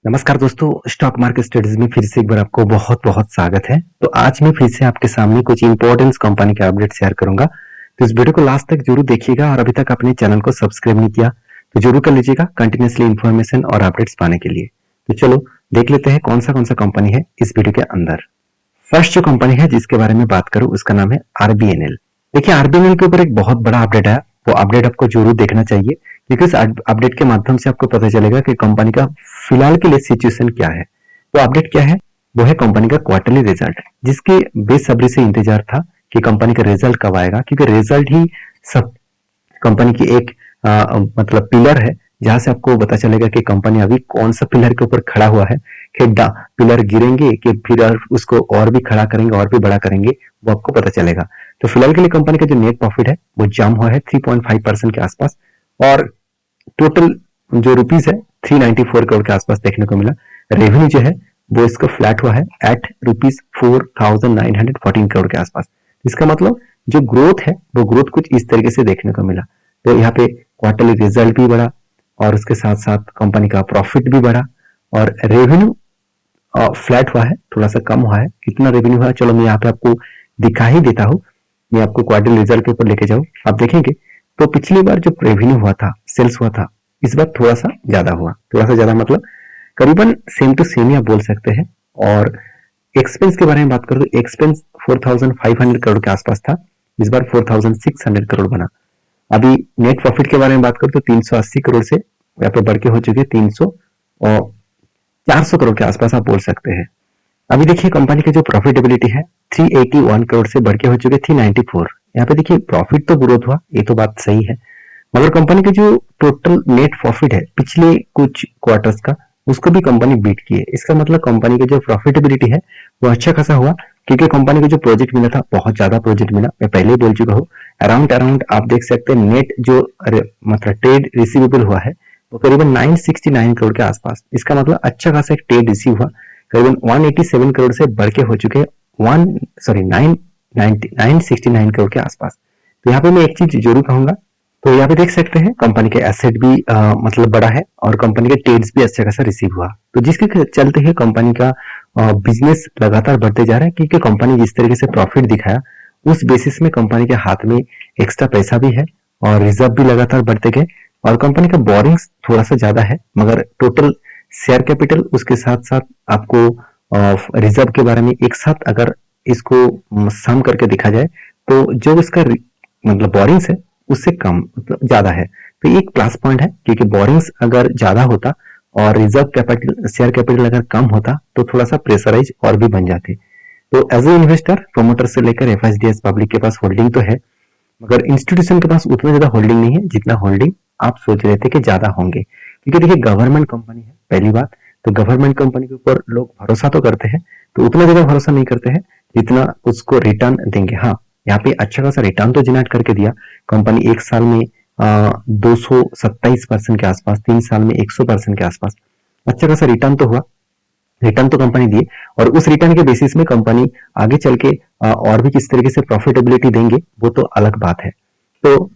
नमस्कार दोस्तों, stock market studies में फिर से एक बार आपको बहुत बहुत स्वागत है। तो आज मैं फिर से आपके सामने कुछ इंपॉर्टेंट कंपनी के अपडेट शेयर करूंगा। तो इस वीडियो को लास्ट तक जरूर देखिएगा और अभी तक अपने चैनल को सब्सक्राइब नहीं किया तो जरूर कर लीजिएगा कंटिन्यूसली इन्फॉर्मेशन और अपडेट्स पाने के लिए। तो चलो देख लेते हैं कौन सा कंपनी है इस वीडियो के अंदर। फर्स्ट जो कंपनी है जिसके बारे में बात करूं उसका नाम है आरबीएनएल। देखिए आरबीएनएल के ऊपर एक बहुत बड़ा अपडेट है, वो अपडेट आपको जरूर देखना चाहिए क्योंकि इस अपडेट के माध्यम से आपको पता चलेगा कि कंपनी का फिलहाल के लिए सिचुएशन क्या है। वो अपडेट क्या है? वो है कंपनी का क्वार्टरली रिजल्ट, जिसके बेसब्री से इंतजार था कि कंपनी का रिजल्ट कब आएगा, क्योंकि रिजल्ट ही सब कंपनी की एक मतलब पिलर है जहां से आपको पता चलेगा कि कंपनी अभी कौन सा पिलर के ऊपर खड़ा हुआ है। कि पिलर गिरेंगे कि फिर उसको और भी खड़ा करेंगे और भी बड़ा करेंगे, वो आपको पता चलेगा। तो फिलहाल के लिए कंपनी का जो नेट प्रॉफिट है वो जम हुआ है 3.5% के आसपास और टोटल जो रुपीज है 394 करोड़ के आसपास देखने को मिला। रेवेन्यू जो है वो इसका फ्लैट हुआ है एट रुपीज 4914 करोड़ के आसपास। इसका मतलब जो ग्रोथ है वो ग्रोथ कुछ इस तरीके से देखने को मिला। तो यहाँ पे क्वार्टरली रिजल्ट भी बढ़ा और उसके साथ साथ कंपनी का प्रॉफिट भी बढ़ा और रेवेन्यू फ्लैट हुआ है, थोड़ा सा कम हुआ है। कितना रेवेन्यू हुआ चलो मैं यहाँ पे आपको दिखा ही देता हूँ। मैं आपको क्वार्टरली रिजल्ट के ऊपर लेके जाऊँ, आप देखेंगे तो पिछली बार जो रेवेन्यू हुआ था, सेल्स हुआ था, इस बार थोड़ा सा ज्यादा हुआ। थोड़ा सा ज्यादा मतलब करीबन सेम टू सेम ही आप बोल सकते हैं। और एक्सपेंस के बारे में बात करें तो एक्सपेंस 4500 करोड़ के आसपास था, इस बार 4600 करोड़ बना। अभी नेट प्रॉफिट के बारे में बात करें तो 380 करोड़ से यहाँ पे बढ़ के हो चुके 300 और 400 करोड़ के आसपास आप बोल सकते हैं। अभी देखिए कंपनी की जो प्रॉफिटेबिलिटी है 381 करोड़ से बढ़ के हो चुके 394। यहाँ पे देखिए प्रॉफिट तो ग्रोथ हुआ, ये तो बात सही है, मगर कंपनी के जो टोटल नेट प्रॉफिट है पिछले कुछ क्वार्टर्स का, उसको भी कंपनी बीट की है। इसका मतलब कंपनी की जो प्रॉफिटेबिलिटी है वो अच्छा खासा हुआ, क्योंकि कंपनी को जो प्रोजेक्ट मिला था बहुत ज्यादा प्रोजेक्ट मिला। मैं पहले ही बोल चुका हूँ अराउंड आप देख सकते हैं नेट जो मतलब ट्रेड रिसीवेबल हुआ है वो करीबन 969 करोड़ के आसपास। इसका मतलब अच्छा खासा एक ट्रेड रिसीव हुआ, करीबन 187 करोड़ से बढ़ के हो चुके 969 करोड़ के आसपास। तो यहाँ पे मैं एक चीज जरूर कहूंगा, तो यहाँ पे देख सकते हैं कंपनी के एसेट भी मतलब बड़ा है और कंपनी के ट्रेड्स भी अच्छा खासा रिसीव हुआ। तो जिसके चलते ही कंपनी का बिजनेस लगातार बढ़ते जा रहा है, क्योंकि कंपनी जिस तरीके से प्रॉफिट दिखाया उस बेसिस में कंपनी के हाथ में एक्स्ट्रा पैसा भी है और रिजर्व भी लगातार बढ़ते गए और कंपनी का बोरिंग्स थोड़ा सा ज्यादा है, मगर टोटल शेयर कैपिटल उसके साथ साथ आपको रिजर्व के बारे में एक साथ अगर इसको सम करके देखा जाए तो जो इसका मतलब बोरिंग्स है उससे कम मतलब ज्यादा है। तो ये एक प्लस पॉइंट है, क्योंकि बोरिंग्स अगर ज्यादा होता और रिजर्व कैपिटल शेयर कैपिटल अगर कम होता तो थोड़ा सा प्रेशराइज और भी बन जाते। तो एज ए इन्वेस्टर प्रोमोटर से लेकर एफआईडीएस पब्लिक के पास होल्डिंग तो है, मगर इंस्टीट्यूशन के पास उतना ज्यादा होल्डिंग नहीं है जितना होल्डिंग आप सोच रहे थे कि ज्यादा होंगे। क्योंकि देखिए गवर्नमेंट कंपनी है पहली बात, तो गवर्नमेंट कंपनी के ऊपर लोग भरोसा तो करते हैं, तो उतना ज्यादा भरोसा नहीं करते हैं जितना उसको रिटर्न देंगे। हाँ, यहाँ पे अच्छा खासा रिटर्न तो जनरेट करके दिया कंपनी, एक साल में 227% के आसपास, 3 साल में 100% के आसपास अच्छा खासा रिटर्न तो हुआ। रिटर्न तो कंपनी दिए और उस रिटर्न के बेसिस में कंपनी आगे चल के और भी किस तरीके से प्रॉफिटेबिलिटी देंगे वो तो अलग बात है। तो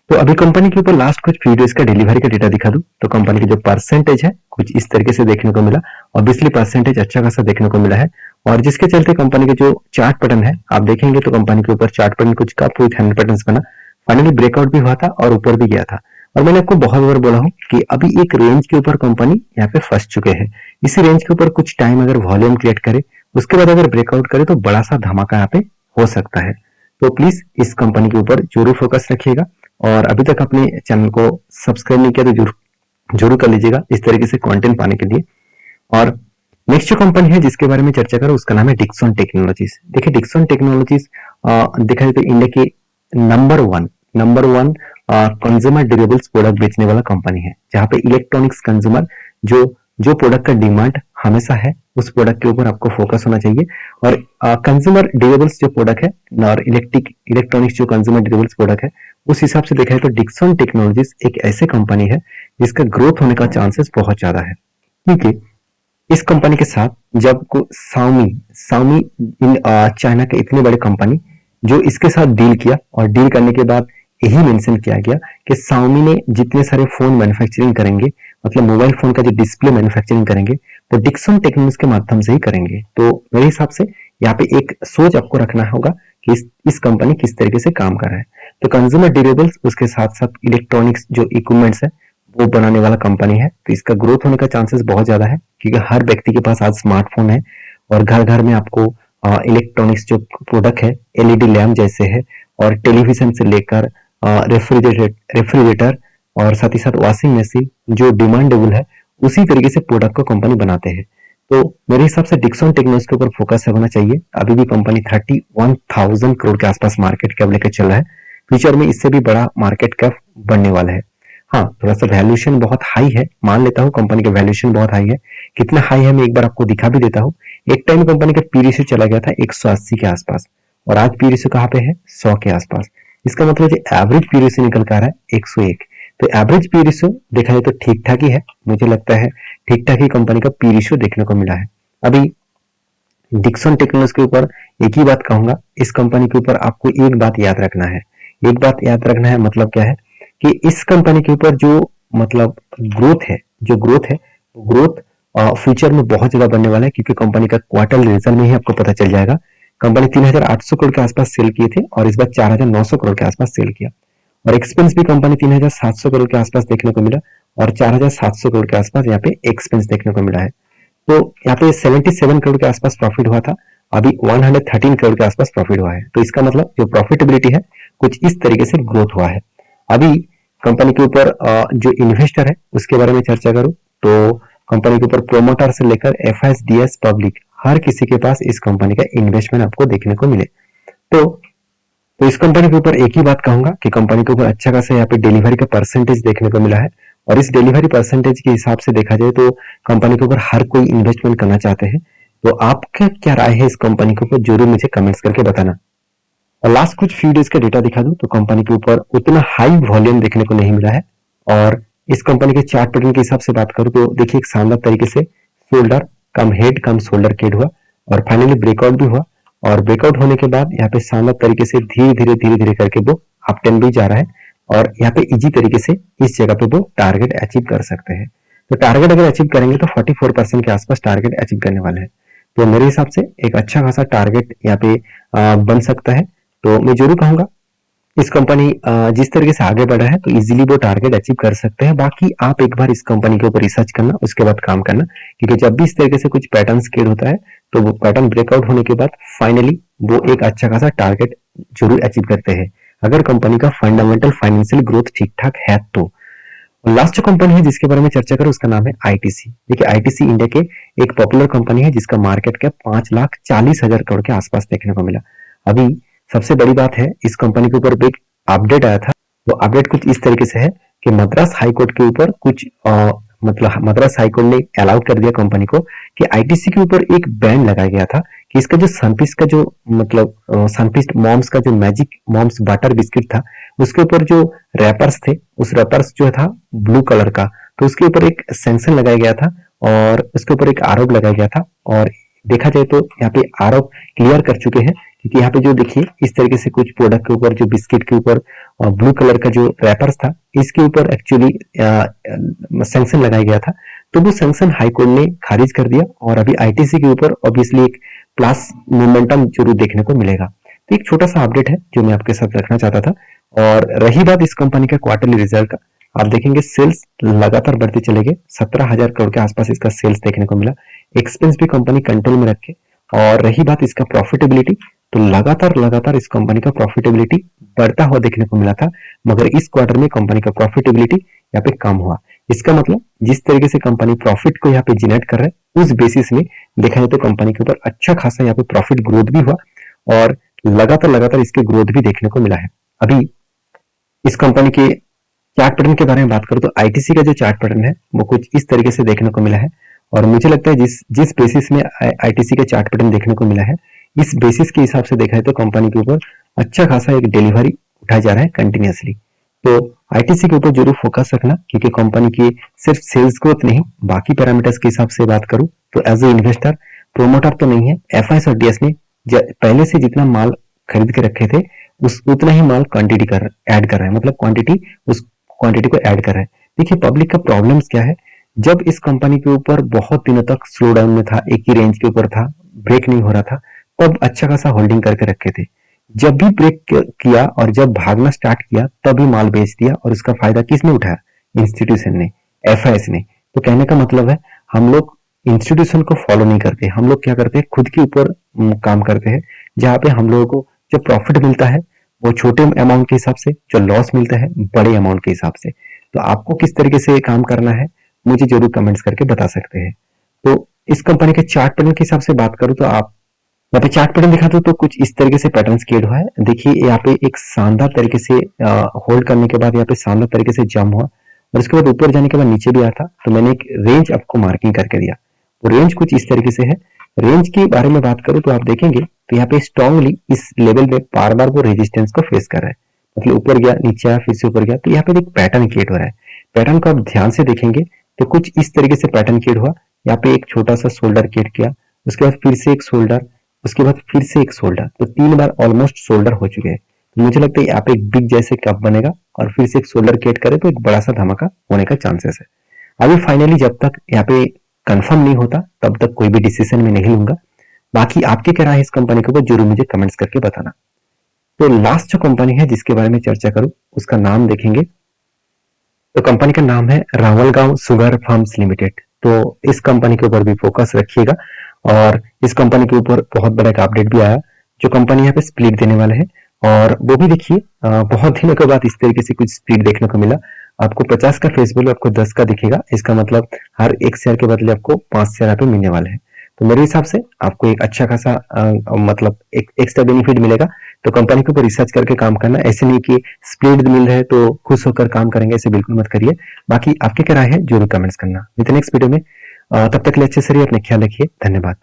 तो अभी कंपनी के ऊपर लास्ट कुछ फ्यू डेज का डिलीवरी का डेटा दिखा दूं तो कंपनी की जो परसेंटेज है कुछ इस तरीके से देखने को मिला। ऑब्वियसली परसेंटेज अच्छा खासा देखने को मिला है और जिसके चलते कंपनी के जो चार्ट पैटर्न है आप देखेंगे तो कंपनी के ऊपर चार्ट पैटर्न कुछ कप विथ हैंड पैटर्न बना, फाइनली ब्रेकआउट भी हुआ था और ऊपर भी गया था। और मैंने आपको बहुत बार बोला हूं कि अभी एक रेंज के ऊपर कंपनी यहाँ पे फंस चुके हैं। इसी रेंज के ऊपर कुछ टाइम अगर वॉल्यूम क्रिएट करे उसके बाद अगर ब्रेकआउट करे तो बड़ा सा धमाका यहाँ पे हो सकता है। तो प्लीज इस कंपनी के ऊपर जरूर फोकस रखिएगा और अभी तक अपने चैनल को सब्सक्राइब नहीं किया तो जरूर जरूर कर लीजिएगा इस तरीके से कंटेंट पाने के लिए। और नेक्स्ट जो कंपनी है जिसके बारे में चर्चा करो उसका नाम है डिक्सन टेक्नोलॉजीज। देखिए डिक्सन टेक्नोलॉजीज देखा जाए तो इंडिया के number one consumer durables product बेचने वाला कंपनी है, जहां पे इलेक्ट्रॉनिक्स कंज्यूमर जो जो प्रोडक्ट का डिमांड हमेशा है उस प्रोडक्ट के ऊपर आपको फोकस होना चाहिए। और कंज्यूमर ड्यूरेबल्स जो प्रोडक्ट है और इलेक्ट्रॉनिक्स जो कंज्यूमर ड्यूरेबल्स प्रोडक्ट है उस हिसाब से देखा है तो डिक्सन टेक्नोलॉजीज एक ऐसे कंपनी है जिसका ग्रोथ होने का चांसेस बहुत ज्यादा है। क्योंकि इस कंपनी के साथ जब को साउमी इन चाइना के इतने बड़े कंपनी जो इसके साथ डील किया और डील करने के बाद यही मेंशन किया गया कि साउमी ने जितने सारे फोन मैन्युफैक्चरिंग करेंगे मतलब मोबाइल फोन का जो डिस्प्ले मैन्युफैक्चरिंग करेंगे तो डिक्सन टेक्नोलॉजीज के माध्यम से ही करेंगे। तो मेरे हिसाब से यहाँ पे एक सोच आपको रखना होगा कि इस कंपनी किस तरीके से काम कर रहा है। तो कंज्यूमर ड्यूरेबल्स उसके साथ साथ इलेक्ट्रॉनिक्स जो इक्विपमेंट्स है वो बनाने वाला कंपनी है, तो इसका ग्रोथ होने का चांसेस बहुत ज्यादा है क्योंकि हर व्यक्ति के पास आज स्मार्टफोन है और घर घर में आपको इलेक्ट्रॉनिक्स जो प्रोडक्ट है एलईडी लैम्प जैसे है और टेलीविजन से लेकर रेफ्रिजरेटर और साथ ही साथ वॉशिंग मशीन जो डिमांडेबल है उसी तरीके से प्रोडक्ट को कंपनी बनाते हैं। तो मेरे हिसाब से डिक्सन टेक्नोलॉजी के ऊपर फोकस होना चाहिए। अभी भी कंपनी 31,000 करोड़ के आसपास मार्केट कैप लेकर चल रहा है, फ्यूचर में इससे भी बड़ा मार्केट कैप बनने वाला है। हाँ, थोड़ा सा वैल्यूएशन बहुत हाई है, मान लेता हूँ कंपनी का वैल्यूएशन बहुत हाई है। कितना हाई है मैं एक बार आपको दिखा भी देता हूँ। एक टाइम कंपनी का पी रेशियो चला गया था 180 के आसपास और आज पी रेशियो कहाँ पे है 100 के आसपास। इसका मतलब एवरेज पी रेशियो निकल कर आ रहा है 101। तो एवरेज पी रेशियो देखा जाए तो ठीक ठाक ही है, मुझे लगता है ठीक ठाक ही कंपनी का पी रेशियो देखने को मिला है। अभी डिक्सन टेक्नोलॉजी के ऊपर एक ही बात कहूंगा, इस कंपनी के ऊपर आपको एक बात याद रखना है। एक बात याद रखना है मतलब क्या है कि इस कंपनी के ऊपर जो मतलब ग्रोथ है ग्रोथ फ्यूचर में बहुत ज्यादा बनने वाला है क्योंकि कंपनी का क्वार्टर रिजल्ट में ही आपको पता चल जाएगा। कंपनी 3,800 करोड़ के आसपास सेल किए थे और इस बार 4,900 करोड़ के आसपास सेल किया और एक्सपेंस भी कंपनी 3,700 करोड़ के आसपास देखने को मिला और 4,700 करोड़ के आसपास यहाँ पे एक्सपेंस देखने को मिला है। तो यहाँ पे 77 करोड़ के आसपास प्रॉफिट हुआ था, अभी 113 करोड़ के आसपास प्रॉफिट हुआ है। तो इसका मतलब जो प्रॉफिटेबिलिटी है कुछ इस तरीके से ग्रोथ हुआ है। अभी कंपनी के ऊपर जो इन्वेस्टर है उसके बारे में चर्चा करूं तो कंपनी के ऊपर प्रोमोटर से लेकर एफआईएस पब्लिक हर किसी के पास इस कंपनी का इन्वेस्टमेंट आपको देखने को मिले। तो इस कंपनी के ऊपर एक ही बात कहूंगा कि कंपनी के ऊपर अच्छा खासा यहाँ पे डिलीवरी का परसेंटेज देखने को मिला है और इस डिलीवरी परसेंटेज के हिसाब से देखा जाए तो कंपनी के ऊपर हर कोई इन्वेस्टमेंट करना चाहते हैं। तो आपका क्या राय है इस कंपनी के ऊपर जरूर मुझे कमेंट्स करके बताना। और लास्ट कुछ फ्यू डेज का डेटा दिखा दूं तो कंपनी के ऊपर उतना हाई वॉल्यूम देखने को नहीं मिला है और इस कंपनी के चार्ट पैटर्न के हिसाब से बात करूं तो देखिए एक शानदार तरीके से शोल्डर कम हेड कम शोल्डर केड हुआ और फाइनली ब्रेकआउट भी हुआ और ब्रेकआउट होने के बाद यहाँ पे शानदार तरीके से धीरे धीरे करके वो अप टेन भी जा रहा है और यहाँ पे इजी तरीके से इस जगह पे वो टारगेट अचीव कर सकते हैं। तो टारगेट अगर अचीव करेंगे तो 44% के आसपास टारगेट अचीव करने वाले हैं। तो मेरे हिसाब से एक अच्छा खासा टारगेट यहाँ पे बन सकता है। तो मैं जरूर कहूंगा इस कंपनी जिस तरीके से आगे बढ़ा है तो इजीली वो टारगेट अचीव कर सकते हैं। बाकी आप एक बार इस कंपनी के ऊपर रिसर्च करना उसके बाद काम करना क्योंकि जब भी इस तरीके से कुछ पैटर्न क्रिएट होता है तो वो पैटर्न ब्रेकआउट होने के बाद फाइनली वो एक अच्छा खासा टारगेट जरूर अचीव करते हैं अगर कंपनी का फंडामेंटल फाइनेंशियल ग्रोथ ठीक ठाक है तो। लास्ट जो कंपनी है जिसके बारे में चर्चा करें उसका नाम है आईटीसी। देखिए आईटीसी इंडिया के एक पॉपुलर कंपनी है जिसका मार्केट कैप 5,40,000 करोड़ के आसपास देखने को मिला। अभी सबसे बड़ी बात है इस कंपनी के ऊपर एक अपडेट आया था। वो अपडेट कुछ इस तरीके से है कि मद्रास हाईकोर्ट के ऊपर कुछ मतलब मद्रास हाईकोर्ट ने अलाउ कर दिया कंपनी को कि आईटीसी के ऊपर एक बैन लगाया गया था कि इसका जो सनफिस्ट का जो मतलब सनफिस्ट मॉम्स का जो मैजिक मॉम्स बटर बिस्किट था उसके ऊपर जो रैपर्स थे उस रैपर्स जो था ब्लू कलर का तो उसके ऊपर एक सैंक्शन लगाया गया था और उसके ऊपर एक आरोप लगाया गया था और देखा जाए तो यहाँ पे आरोप क्लियर कर चुके हैं क्योंकि यहाँ पे जो देखिए इस तरीके से कुछ प्रोडक्ट के ऊपर जो बिस्किट के ऊपर ब्लू कलर का जो रैपर्स था इसके ऊपर एक्चुअली सैंक्शन लगाया गया था। तो वो सैंक्शन हाईकोर्ट ने खारिज कर दिया और अभी आईटीसी के ऊपर ऑब्वियसली एक प्लस मोमेंटम जरूर देखने को मिलेगा। तो एक छोटा सा अपडेट है जो मैं आपके साथ रखना चाहता था। और रही बात इस कंपनी का क्वार्टरली रिजल्ट का, आप देखेंगे सेल्स लगातार बढ़ते चले गए, 17,000 करोड़ के आसपास इसका सेल्स देखने को मिला। एक्सपेंस भी कंपनी कंट्रोल में रखे और रही बात इसका प्रॉफिटेबिलिटी तो लगातार इस कंपनी का प्रॉफिटेबिलिटी बढ़ता हुआ देखने को मिला था मगर इस क्वार्टर में कंपनी का प्रॉफिटेबिलिटी यहाँ पे कम हुआ। इसका मतलब जिस तरीके से कंपनी प्रॉफिट को यहाँ पे जनरेट कर रहा है उस बेसिस में देखा जाए तो कंपनी के ऊपर अच्छा खासा यहाँ पे प्रॉफिट ग्रोथ भी हुआ और लगातार इसके ग्रोथ भी देखने को मिला है। अभी इस कंपनी के चार्ट पैटर्न के बारे में बात करूं तो आईटीसी का जो चार्ट पैटर्न है वो कुछ इस तरीके से देखने को मिला है और मुझे लगता है जिस बेसिस में आईटीसी का चार्ट पैटर्न देखने को मिला है इस बेसिस के हिसाब से देखा है तो कंपनी के ऊपर अच्छा खासा एक डिलीवरी उठाया जा रहा है कंटिन्यूअसली। तो आईटीसी के ऊपर जरूर फोकस रखना क्योंकि कंपनी की सिर्फ सेल्स ग्रोथ नहीं बाकी पैरामीटर्स के हिसाब से बात करूं तो एज ए इन्वेस्टर प्रोमोटर तो नहीं है, एफआईएस और डीएस ने पहले से जितना माल खरीद के रखे थे उतना ही माल क्वांटिटी ऐड कर रहा है, मतलब क्वांटिटी उस क्वांटिटी को ऐड कर रहा है। देखिए पब्लिक का प्रॉब्लम्स क्या है, जब इस कंपनी के ऊपर बहुत दिनों तक स्लो डाउन में था, एक ही रेंज के ऊपर था, ब्रेक नहीं हो रहा था, तब अच्छा खासा होल्डिंग करके रखे थे। जब भी ब्रेक किया और जब भागना स्टार्ट किया तभी माल बेच दिया, और उसका फायदा किसने उठाया? इंस्टीट्यूशन ने, एफआईएस ने। तो कहने का मतलब है, हम लोग इंस्टीट्यूशन को फॉलो नहीं करते, हम लोग क्या करते हैं, खुद के ऊपर काम करते हैं, जहाँ पे हम लोगों को जो प्रॉफिट मिलता है वो छोटे अमाउंट के हिसाब से, जो लॉस मिलता है बड़े अमाउंट के हिसाब से। तो आपको किस तरीके से काम करना है मुझे जरूर कमेंट्स करके बता सकते हैं। तो इस कंपनी के चार्ट पैटर्न के हिसाब से बात करूं तो आप यहाँ पे चार्ट पैटर्न दिखा दो तो कुछ इस तरीके से पैटर्न क्रिएट हुआ है। देखिए यहाँ पे एक शानदार तरीके से होल्ड करने के बाद यहाँ पे शानदार तरीके से जम हुआ, और उसके बाद ऊपर जाने के बाद नीचे भी आया था। तो मैंने एक रेंज आपको मार्किंग करके दिया, तो रेंज कुछ इस तरीके से है। रेंज के बारे में बात करूं तो आप देखेंगे तो यहाँ पे स्ट्रांगली इस लेवल में बार बार वो रेजिस्टेंस को फेस कर रहा है, मतलब ऊपर गया, नीचे आया, फिर से ऊपर गया। तो यहाँ पे एक पैटर्न क्रिएट हो रहा है। पैटर्न को आप ध्यान से देखेंगे तो कुछ इस तरीके से पैटर्न क्रिएट हुआ। यहाँ पे एक छोटा सा शोल्डर क्रिएट किया, उसके बाद फिर से एक शोल्डर, उसके बाद फिर से एक शोल्डर, तो 3 बार ऑलमोस्ट शोल्डर हो चुके हैं। तो मुझे लगता है यहाँ पे एक बिग जैसे कप बनेगा, और फिर से एक शोल्डर क्रिएट करे तो एक बड़ा सा धमाका होने का चांसेस है। अभी फाइनली जब तक यहाँ पे कंफर्म नहीं होता तब तक कोई भी डिसीजन में नहीं लूंगा। बाकी आपकी क्या राय है इस कंपनी के ऊपर जरूर मुझे कमेंट्स करके बताना। तो लास्ट जो कंपनी है जिसके बारे में चर्चा करूं उसका नाम देखेंगे तो कंपनी का नाम है रावलगांव शुगर फार्म्स लिमिटेड। तो इस कंपनी के ऊपर भी फोकस रखिएगा, और इस कंपनी के ऊपर बहुत बड़ा एक अपडेट भी आया, जो कंपनी यहाँ पे स्प्लिट देने वाले हैं। और वो भी देखिए बहुत दिनों के बाद इस तरीके से कुछ स्प्लिट देखने को मिला। आपको 50 का फेस वैल्यू आपको 10 का दिखेगा, इसका मतलब हर एक शेयर के बदले आपको 5 शेयर यहाँ पे मिलने वाले हैं। तो मेरे हिसाब से आपको एक अच्छा खासा मतलब एक एक्स्ट्रा बेनिफिट मिलेगा। तो कंपनी के ऊपर रिसर्च करके काम करना, ऐसे नहीं कि स्प्लिट मिल रहा है तो खुश होकर काम करेंगे, ऐसे बिल्कुल मत करिए। बाकी आपकी क्या राय है जरूर कमेंट्स करना। विद नेक्स्ट वीडियो में तब तक के लिए अच्छे से रहिए, अपने ख्याल रखिए, धन्यवाद।